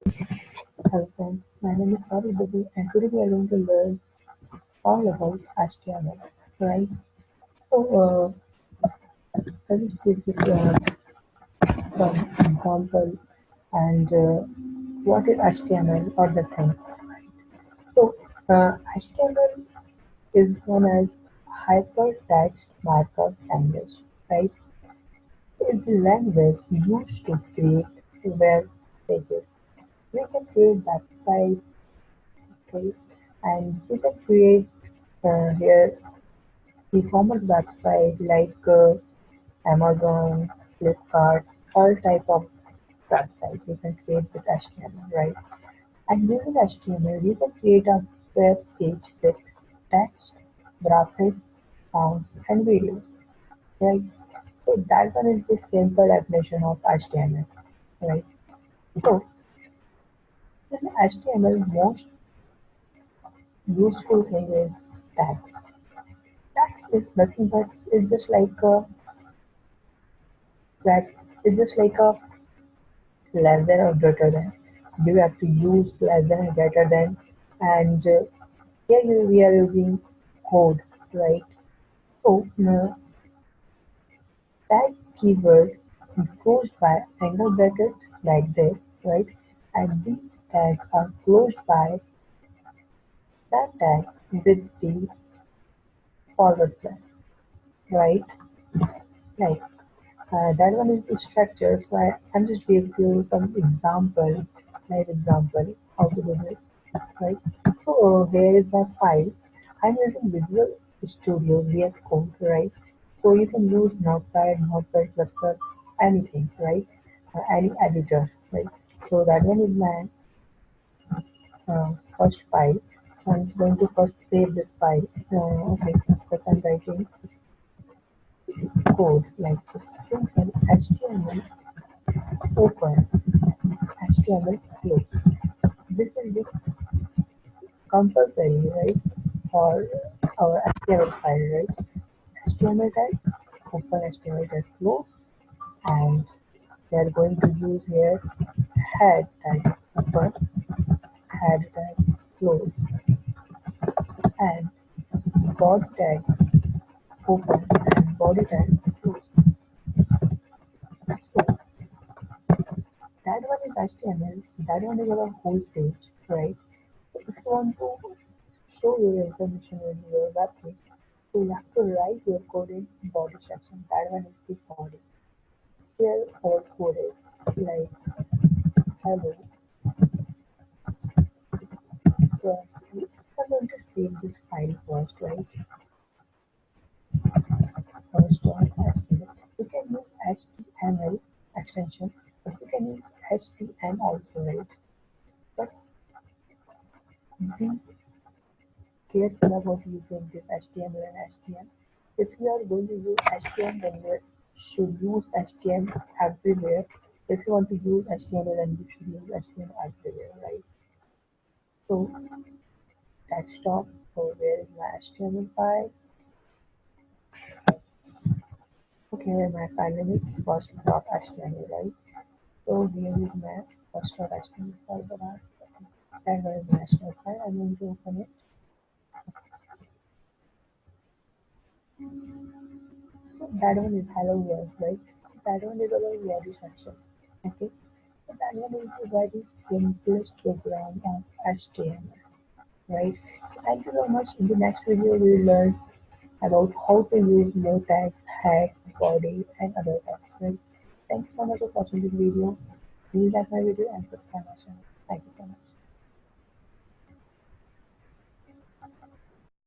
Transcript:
Hello friends, my name is Devi and today we are going to learn all about HTML, right? So let us take this some example and what is HTML or the things. So HTML is known as Hypertext Markup Language, right? It is the language used to create web pages. We can create websites, okay, and we can create here e-commerce website like Amazon, Flipkart, all type of website we can create with HTML, right? And using HTML, we can create a web page with text, graphics, sound, and videos, right? So that one is the simple definition of HTML, right? So in HTML, most useful thing is tags. Tags is nothing but it's just like a that it's just like a less than or greater than. You have to use less than and greater than, and here we are using code, right? So tag keyword is closed by angle bracket like this, right? And these tags are closed by that tag with the forward slash, right? Like that one is the structure. So I'm just giving you some example, live example, how to do this, right? So here is my file. I'm using Visual Studio VS Code, right? So you can use Notepad, anything, right? Any editor, right? So that one is my first file. So I'm just going to first save this file. Okay, first I'm writing code like this. Simple HTML open, HTML close. This is the compulsory, right, for our HTML file, right? HTML tag, open HTML tag close, and we are going to use here head tag open, head tag close, and body tag open and body tag close. So that one is HTML, so that one is our whole page, right? So if you want to show your information in your web page, so you have to write your code in body section. That one is the body. Here our code is like hello. So I'm going to save this file first, right? First dot HTML. You can use HTML extension, but you can use HTML also, right? But be careful about using this HTML and HTML. If you are going to use HTML, then you should use HTML everywhere. If you want to use HTML, then you should use HTML everywhere, right? So desktop, so where is my HTML file? Okay, my file name is first.html, right? So here is my first.html file, that one is my HTML file. I'm going to open it. So that one is hello world, right? That one is our body section. Okay. So that one is the very simplest program of HTML, right? Thank you so much. In the next video, we will learn about how to use no tags, head, body, and other tags, right? Thank you so much for watching this video. Please like my video and subscribe my channel.